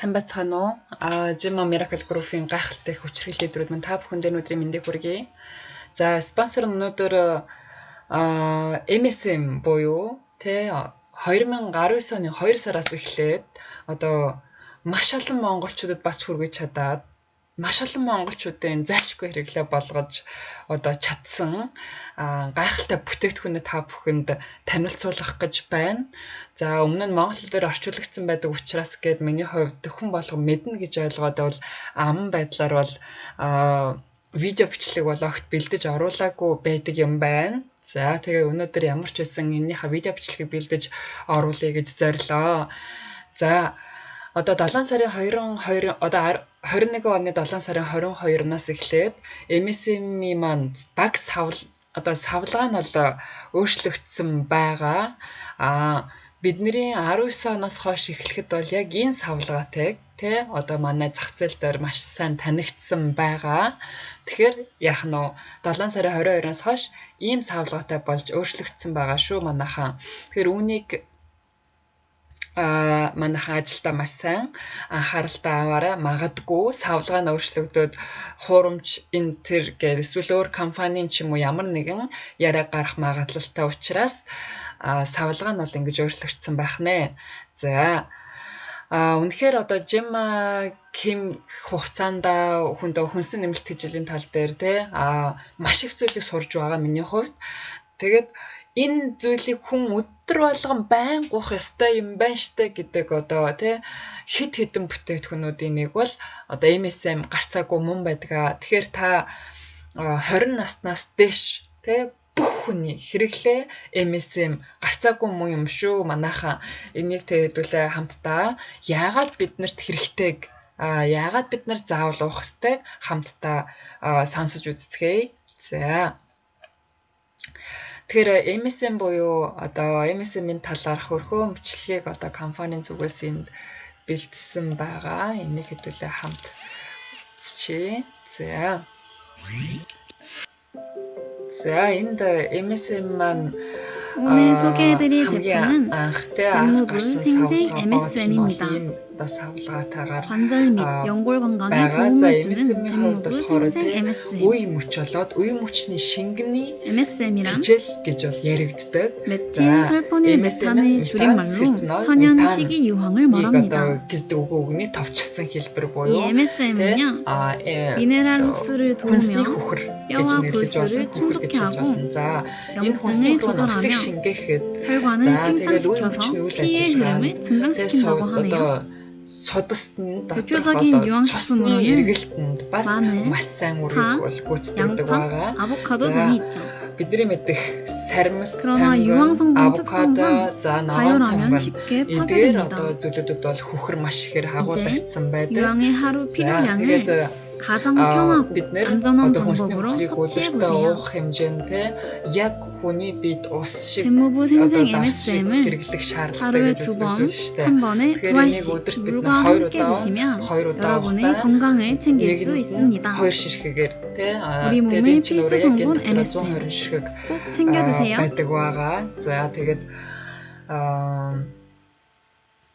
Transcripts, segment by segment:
Сайн байцгаана уу? Jimma Miracle Group-ийн гайхалтай хүчрхийлэл лидерүүд мань та бүхэнд өнөөдрийн мэндийг хүргэе. За, спонсор нь өнөөдөр MSM буюу 2019 оны 2 сараас эхлээд одоо маш олон монголчуудад бас хүргэж чадаад маш олон монголчуудын зайлшгүй хэрэглээ болгож одоо чадсан гайхалтай бүтээгдэхүүнээ та бүхэнд танилцуулах гэж байна. За өмнө нь монгол хэлээр орчуулагдсан байдаг учраас гээд миний хувьд хүн болго мэднэ гэж ойлгоод бол аман байдлаар бол видео бичлэг бол огт бэлдэж оруулаагүй байдаг юм байна. За тэгээ өнөөдөр ямар ч байсан энэнийхээ видео бичлэгийг бэлдэж оруулъя гэж зорилоо. За одоо 7 сарын 22 одоо 21 оны 7 сарын 22-наас эхлээд MSM-ийн маань баг савлгаа нь бол өөрчлөгдсөн байгаа. Бидний 19 оноос хойш эхлэхэд бол яг энэ савлгаатай одоо манай зах зээл дээр маш сайн танигдсан байгаа. Тэгэхээр яах нь 7 сарын 22-наас хойш ийм савлгаатай болж өөрчлөгдсөн байгаа шүү манайхаа. Тэгэхээр үүнийг манайхаа ажилдаа маш сайн анхааралтай аваарай. Магадгүй савлгаа нь өөрчлөгдөд хуурамч энтер гэх эсвэл өөр компанийн ч юм уу ямар нэгэн яриа гарах магадлалтай учраас савлгаа нь бол ингэж өөрчлөгдсөн байх нэ. За үнэхээр одоо Jimma Kim хугацаанд хүнсэн нэмэлт хэжлийн тал дээр маш их зүйлийг сурж байгаа миний хувьд. Тэгээд энэ зүйлийг хүн өдөр болгон байн гуйх ёстой юм байна штэ гэдэг одоо хит хитэн бүтээгдэхүүнүүдийн нэг бол одоо MSM гарцаагүй мөн байдаг. Тэгэхээр та 20 наснаас дээш бүх хүний хэрэглээ MSM гарцаагүй мөн юм шүү манайхаа. Энийг хэдүүлээ хамтдаа яагаад биднэрт хэрэгтэйг яагаад бид нар заавал уух ёстойг хамтдаа сонсож үзцгээе. За тэгэхээр MSM буюу одоо MSM-ийн талаарх өрхөө бичлэгийг одоо компанийн зүгээс энд бэлдсэн байгаа. Энийг хэдүүлээ хамт үзчихье. За энд MSM маань 오늘 소개해드릴 제품은 잼무브 생생 MSM입니다. 관절 및 연골 건강에 도움을 주는 잼무브 생생 MSM. Үе мөч болоод үе мөчний шингэний MSM이란 메틸 설포닐 메탄의 줄임말로 천연 식이 유황을 말합니다. 이 MSM은요, 미네랄 흡수를 도우며 뼈와 골수를 충족케 하고 염증을 조절하며 혈관을 팽창시켜서 피의 흐름을 증강시킨다고 하네요. 대표적인 유황식품으로는 마늘, 파, 양파, 아보카도 등이 있죠. 그러나 유황 성분 특성상 가열하면 쉽게 파괴됩니다. 이제 유황의 하루 필요량을 가장 편하고 안전한 방법으로 섭취해보세요. 잼무브 생생 MSM을 하루에 2번, 한 번에 2알씩 물과 함께 드시면 여러분의 건강을 챙길 수 있습니다. 우리 몸의 필수 성분 MSM 꼭 챙겨 드세요.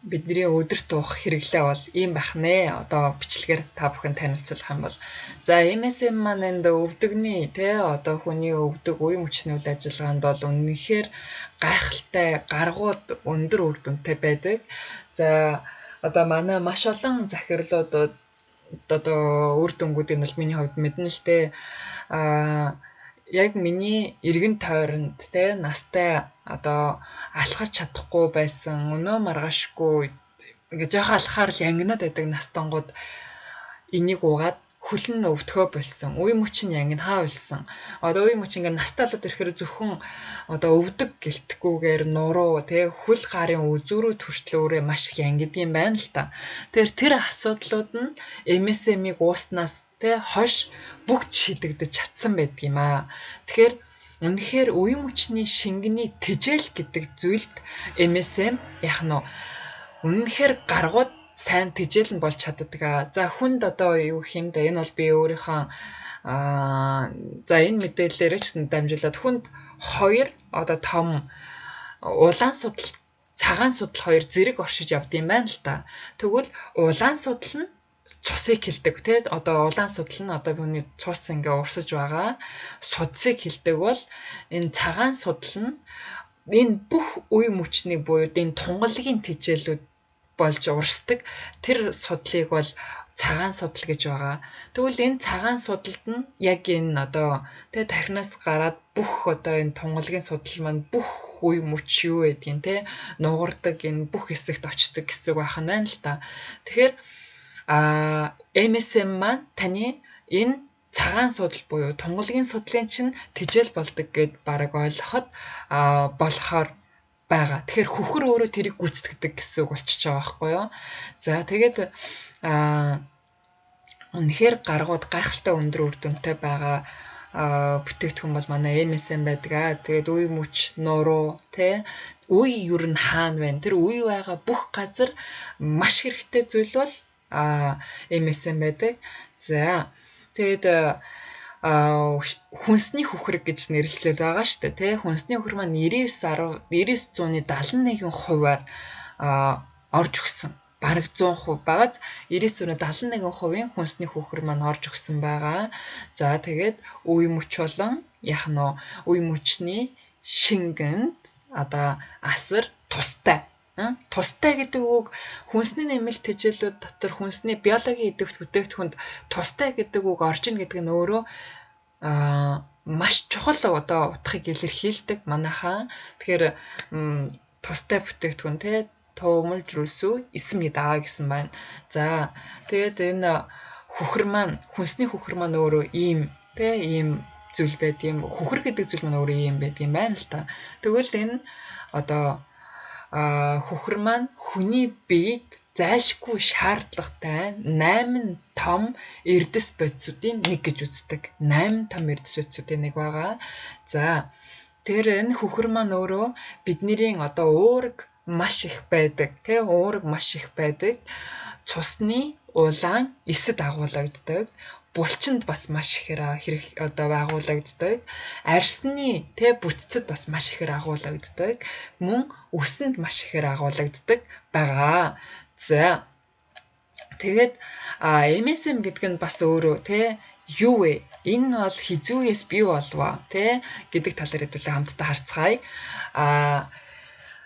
бидний өдөрт уух хэрэглээ бол ийм байх нэ. Одоо бичлэгээр та бүхэн танилцуулах юм бол за MSM маань энд өвдөгний одоо хүний өвдөг үе мөчний үйл ажиллагаанд бол үнэхээр гайхалтай гаргууд өндөр үр дүнтэй байдаг. За одоо манай маш олон захирлуудад одоо үр дүнгуудыг бол миний хувьд мэднэ л дээ. Яг миний эргэн тойронд настай одоо алхаж чадахгүй байсан өнөө маргаашгүй ингээ жоохон алхахаар л янгинаад байдаг настангууд энийг уугаад хөлн өвдөхөө болсон. Үе мөч нь янгин хаа болсон. Одоо үе мөч ингээ настай болоод ирэхээр зөвхөн одоо өвдөг гэлтгүүгээр нуруу хөл гарын үзүүрүүд хүртэл өөрөө маш их янгид юм байна л та. Тэгэхээр тэр асуудлууд нь MSM-ийг ууснаас хойш бүгд шийдэгдэж чадсан байдаг юм аа. Тэгэхээр үнэхээр үе мөчний шингэний тэжээл гэдэг зүйлд MSM яах нь үнэхээр гаргууд сайн тэжээл нь болж чаддаг. За хүнд одоо юу гэх юм да энэ бол би өөрийнхөө за энэ мэдээллээр ч дамжуулаад хүнд 2 одоо том улаан судал цагаан судал хоёр зэрэг оршиж явд юм байна л та. Тэгвэл улаан судал нь цусыг хилдэг тий одоо улаан судал нь одоо хүний цус ингээ урсаж байгаа судсыг хилдэг бол энэ цагаан судал нь энэ бүх үе мөчний буюу энэ тунгалгийн тэжээлүүд болж урсдаг тэр судлыг бол цагаан судал гэж байгаа. Тэгвэл энэ цагаан судалд нь яг энэ одоо тэ тархинаас гараад бүх одоо энэ тунгалгийн судал маань бүх үе мөч юу гэдгийг тэ нугардаг энэ бүх хэсэгт очдог гэсэн үг байна л та. Тэгэхээр MSM маань таны энэ цагаан судал буюу тунгалгийн судлын чинь тэжээл болдог гэд бараг ойлгоход болохоор байгаа. Тэгэхээр хөхөр өөрөө тэрийг гүйцэтгэдэг гэсэн үг болчихж байгаа байхгүй юу? За тэгээд үнэхээр гаргууд гайхалтай өндөр үр дүнтэй байгаа бүтээгдэхүүн бол манай MSM байдаг. Тэгээд үе мөч нуруу тэ үе юу н хаана байна? Тэр үе байгаа бүх газар маш хэрэгтэй зүйл бол MSM байдаг. За тэгээд хүнсний хөхрөг гэж нэрлэлээд байгаа шүү дээ тий. Хүнсний хөхөр маань 99.71%-аар орж өгсөн. Бараг 100% багаз 99.71%-ийн хүнсний хөхөр маань орж өгсөн байгаа. За тэгээд үе мөч болон үе мөчний шингэнд одоо асар тустай. Тустай гэдэг үг хүнсний нэмэлт тэжээлүүд дотор хүнсний биологийн идэвхт бүтээгдэхүүнд тустай гэдэг үг орж ийн гэдэг нь өөрөө маш чухал одоо утгыг илэрхийлдэг манайхаа. Тэгэхээр тустай бүтээгдэхүүн те томолжруулсу эсмидаа гэсэн байна. За тэгээд энэ хөхөр маань хүнсний хөхөр маань өөрөө ийм зүйл байд юм. Хөхөр гэдэг зүйл маань өөрөө ийм байд юм байна л та. Тэгвэл энэ одоо хөхөр маань хүний биед зайлшгүй шаардлагатай 8 том эрдэс бодисуудын нэг гэж үздэг. 8 том эрдэс бодисуудын нэг байгаа. За тэр энэ хөхөр маань өөрөө бидний одоо уураг маш их байдаг. Тэ уураг маш их байдаг. Цусны улаан эсэд агуулгаддаг. Булчинд бас маш ихээр одоо агуулгаддаг. Арсны бүтцэд бас маш ихээр агуулгаддаг. Мөн өсөнд маш ихээр агуулгаддаг байгаа. За тэгээд MSM гэдэг нь бас өөрөө юу вэ? Энэ бол хизүүгээс бий болваа гэдэг талаар хэдүүлээ хамтдаа харцгаая.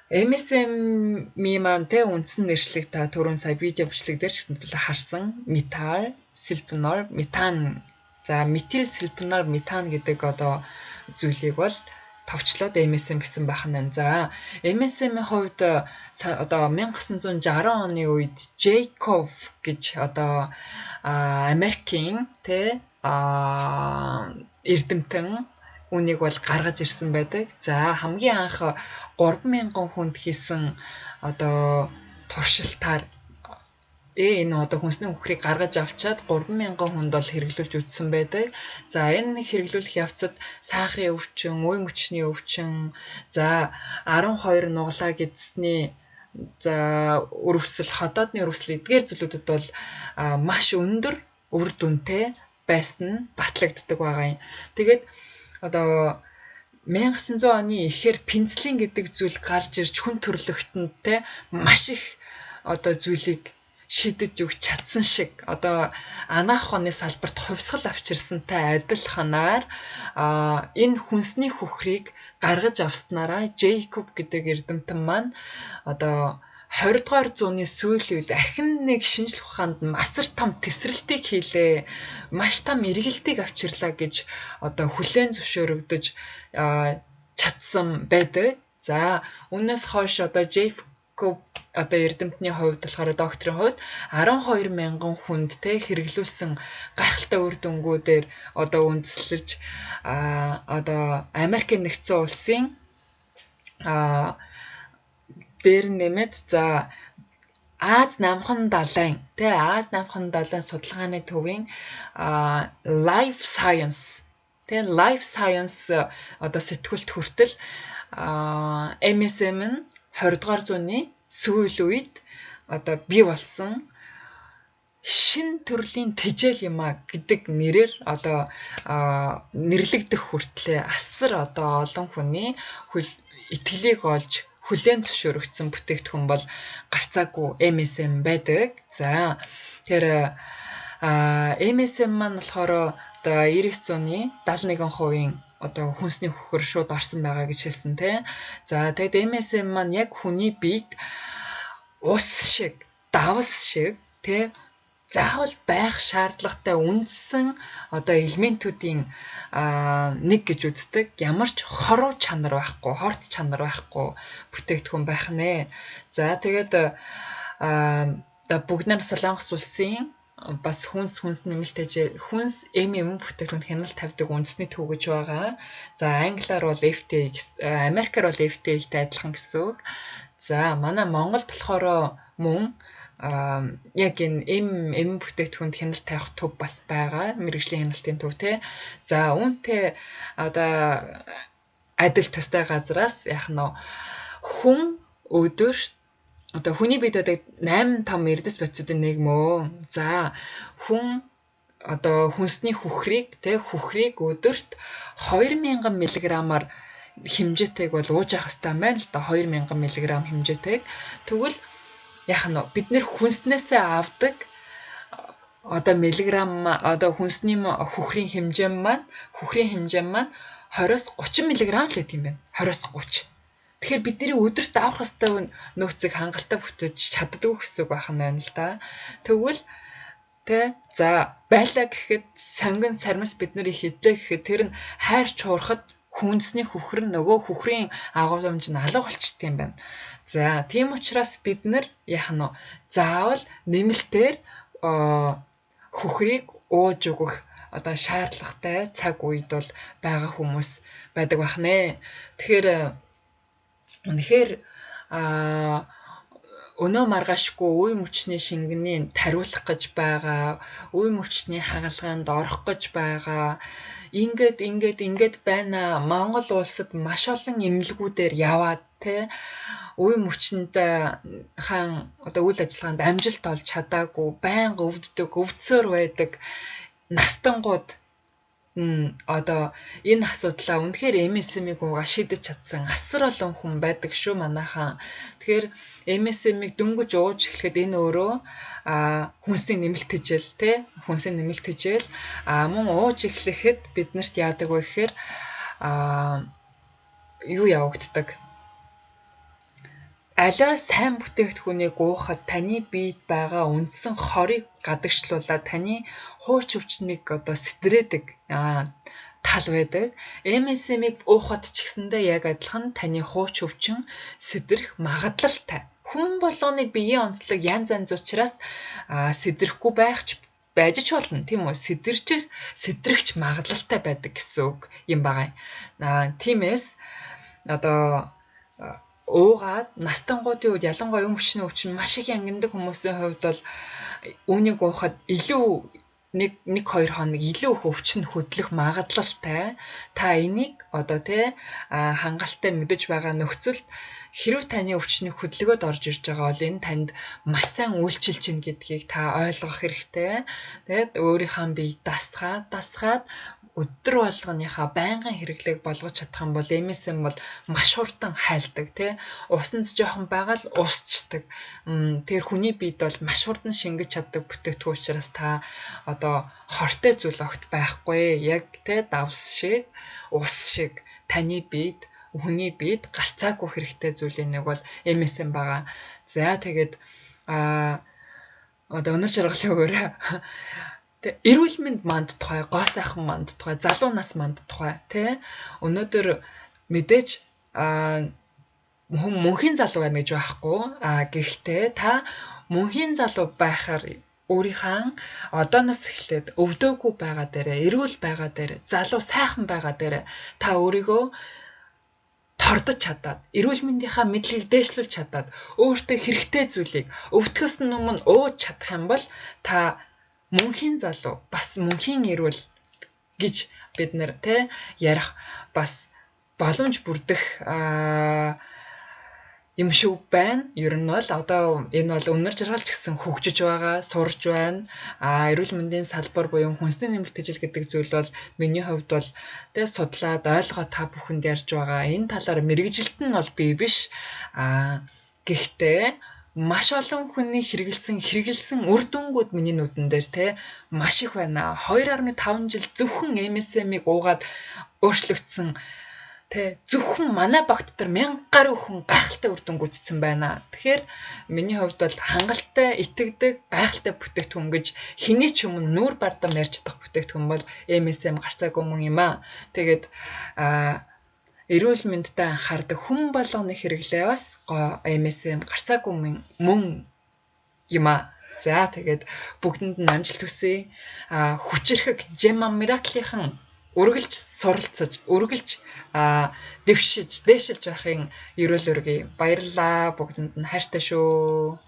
MSM-ийн маань үндсэн нэршлиг та түрүүн сая видео бичлэг дээр ч гэсэн харсан метал, сульфинол, метан. За метил, сульфинол, метан гэдэг одоо зүйлийг бол товчлоод MSM гэсэн байна. За MSM-ийн хувьд одоо 1960 оны үед Jacob гэж одоо Америкийн эрдэмтэн үнийг бол гаргаж ирсэн байдаг. За хамгийн анх 3000 хүнд хийсэн одоо туршилтаар энэ одоо хүнсний хөхрийг гаргаж авчаад 3000 хүнд бол хэрэглүүлж үзсэн байдаг. За энэ хэрэглүүлэх явцад сахарын өвчин, үе мөчний өвчин, за 12 нуглаа гэдсний за өрөвсөл, ходоодны өрөвсөл эдгээр зүйлүүдэд бол маш өндөр үр дүнтэй байсан нь батлагддаг байгаа юм. Тэгээд одоо 1900 оны ихээр пенцилин гэдэг зүйл гарч ирж хүн төрлөختөнд маш их одоо зүйлийг шидэж өгч чадсан шиг одоо анаах ухааны салбарт хувьсгал авчирсантай адилханаар энэ хүнсний хөхрийг гаргаж авснараа Jacob гэдэг эрдэмтэн маань одоо 20 дугаар зууны сүүлийн үед ахин нэг шинжлэх ухаанд масар том тесрэлтийг хийлээ. Маш том эргэлтийг авчирлаа гэж одоо хүлээн зөвшөөрөгдөж чадсан байдаг. За үүнээс хойш одоо Jacob одоо эрдэмтний хувьд болохоор докторийн хувьд 12,000 хүнд хэрэглүүлсэн гайхалтай үр дүнгуудээр одоо үндэслэж одоо Америкийн нэгдсэн улсын дээр нэмээд за Аз намхан далайн судалгааны төвийн Life Science одоо сэтгүүлт хүртэл MSM нь 20 дугаар зууны сүүл үед одоо бий болсон шин төрлийн тэжээл юм гэдэг нэрээр одоо нэрлэгдэх хүртлээр асар одоо олон хүний итгэлийг олж хүлээн зөвшөөрөгдсөн бүтээгдэхүүн бол гарцаагүй MSM байдаг. За тэр MSM маань болохоор одоо 99-ны 71% одоо хүнсний хөхөр шууд орсон байгаа гэж хэлсэн тий. За тэгэд MSM маань яг хүний биед ус шиг, давс шиг тий заавал байх шаардлагатай үндсэн одоо элементүүдийн нэг гэж үздэг. Ямар ч хоров чанар байхгүй, хорт чанар байхгүй бүтээгдэхүүн байх нэ. За тэгээд бүгд нар Солонгос улсын бас хүнс нэмэлт хүнс бүтээгдэхүүн хяналт тавьдаг үндэсний төв гэж байгаа. За англиар бол FTA, Америкаар бол FTA-тэй адилхан гэсэн үг. За манай Монголд болохоор мөн яг энэ бүтээгдэхүүнд хяналт тавих төв бас байгаа. Мэргэжлийн хяналтын төв тий. За үүнтэй одоо адил төстэй газраас яг нь хүн өдөр одоо хүний биед одоо 8 том эрдэс бодисуудын нийгмөө. За хүн одоо хүнсний хөхрийг өдөрт 2000 мг-аар хэмжээтэйг бол ууж явах хэрэгтэй байна л да. 2000 мг хэмжээтэйг. Тэгвэл яг нь бид нэр хүнснээсээ авдаг одоо миллиграм одоо хүнсний хөхрийн хэмжээ маань 20-30 мг л байт юм байна. 20-30. Тэгэхээр бидний өдөрт авах ёстой нөөцийг хангалттай бүтээж чаддгүй гэсэн үг байна л да. Тэгвэл за байлаа гэхэд сонгон сармас бидний хидлээ гэхэд тэр нь хайр чуурхад хүнсний хөхөр нөгөө хөхрийн агуулмж нь алга болчтой юм байна. За тийм учраас бид нар яг нь заавал нэмэлтээр хөхрийг ууж өгөх одоо шаардлагатай цаг үед бол байгаа хүмүүс байдаг байх нэ. Тэгэхээр өнөө маргаашгүй үе мөчний шингэний тариулах гэж байгаа, үе мөчний хагалгаанд орох гэж байгаа. Ингээд байна. Монгол улсад маш олон эмнэлгүүдээр яваад үе мөчөнд хаан одоо үйл ажиллагаанд амжилт олж чадаагүй, байнга өвдсөөр байдаг настангууд одоо энэ асуудлаа үнэхээр MSM-ийг шийдэж чадсан асар олон хүн байдаг шүү манайхан. Тэгэхээр MSM-ийг дөнгөж ууж эхлэхэд энэ өөрөө хүнсний нэмэлт хижээл мөн ууж эхлэхэд биднэрт яадаг вэ гэхээр юу явагддаг. Аливаа сайн бүтээгдэхүүнийг уухад таны биед байгаа үндсэн хорыг гадагшлуулаад таны хууч өвчнийг одоо сэтрээдэг тал байдаг. MSM-ийг уухад ч гэсэндээ яг адилхан таны хууч өвчин сэтрэх магадлалтай. Хүн болгоны биеийн онцлог янз учраас сэдрэхгүй байж ч болно тийм үү? Сэтрэгч магадлалтай байдаг гэсэн үг юм байгаа. Тиймээс одоо уугаад настангуудын үед ялангуяа өмчний өвчин маш их ангиндаг хүмүүсийн хувьд бол үүнийг уухад илүү 1-2 хоног илүү их өвчин хөдлөх магадлалтай. Та энийг одоо хангалттай мэдэж байгаа нөхцөлд хэрв таны өвчнийг хөдөлгөөд орж ирж байгаа бол энэ танд маш сайн үйлчилж чинь гэдгийг та ойлгох хэрэгтэй. Тэгээд өөрийнхөө бие дасгаад өдөр болгоныхаа байнгын хэрэглээг болгож чадах юм бол MSM бол маш хурдан хайлдаг усанд жоохон байгаа л усчдаг. Тэр хүний биед бол маш хурдан шингэж чаддаг бүтээгдэхүүн учраас та одоо хортой зүйл огт байхгүй. Яг давс шиг, ус шиг таны биед, хүний биед гарцаагүй хэрэгтэй зүйлийн нэг бол MSM байгаа. За тэгээд одоо өнөр шаргалын өгөөрэй. Эрүүл мэнд манд тухай, гоо сайхан манд тухай, залуу нас манд тухай өнөөдөр мэдээж мөнхийн залуу байна гэж байхгүй. Гэхдээ та мөнхийн залуу байхаар өөрийнхөө одооноос эхлээд өвдөөгүй байгаа дээрээ, эрүүл байгаа дээрээ, залуу сайхан байгаа дээрээ та өөрийгөө тордож чадаад, эрүүл мэндийнхаа мэдлэгийг дээшлүүлж чадаад, өөртөө хэрэгтэй зүйлийг өвдөхөөс өмнө ууж чадах юм бол та мөнхийн залуу, бас мөнхийн эрүүл гэж бид нэр ярих бас боломж бүрдэх юм шиг байна. Ер нь бол одоо энэ бол өнөр жаргалч гэсэн хөгжиж байгаа, сурж байна. Эрүүл мэндийн салбар буюу хүнсний нэмэлт гэдэг зүйл бол миний хувьд бол тэ судлаад ойлгоо та бүхэнд ярьж байгаа. Энэ талаар мэрэгжилт нь бол би биш. Гэхдээ маш олон хүний хэрэгэлсэн үр дүнгууд миний нүдэн дээр те маш их байна. 2.5 жил зөвхөн MSM-ийг уугаад өөрчлөгдсөн те зөвхөн манай багт дотор 1000 гаруй хүн гайхалтай үр дүн гүйцэтгэсэн байна. Тэгэхээр миний хувьд бол хангалттай, итгэдэг, гайхалтай бүтээгдэхүүн гэж хэний ч өмнө нүүр бардам ярьж чадах бүтээгдэхүүн бол MSM гарцаагүй мөн юм аа. Тэгээд эрүүл мэндтэй анхаардаг хүн болгоны хэрэглээ бас MSM гарцаагүй мөн юм аа. За тэгээд бүгдэнд нь амжилт хүсье. Хүчирхэг Gemma Miracle-ийн үргэлж суралцаж, үргэлж дэвшиж, дээшилж байхын эрүүл үргээ баярлалаа. Бүгдэнд нь хайртай шүү.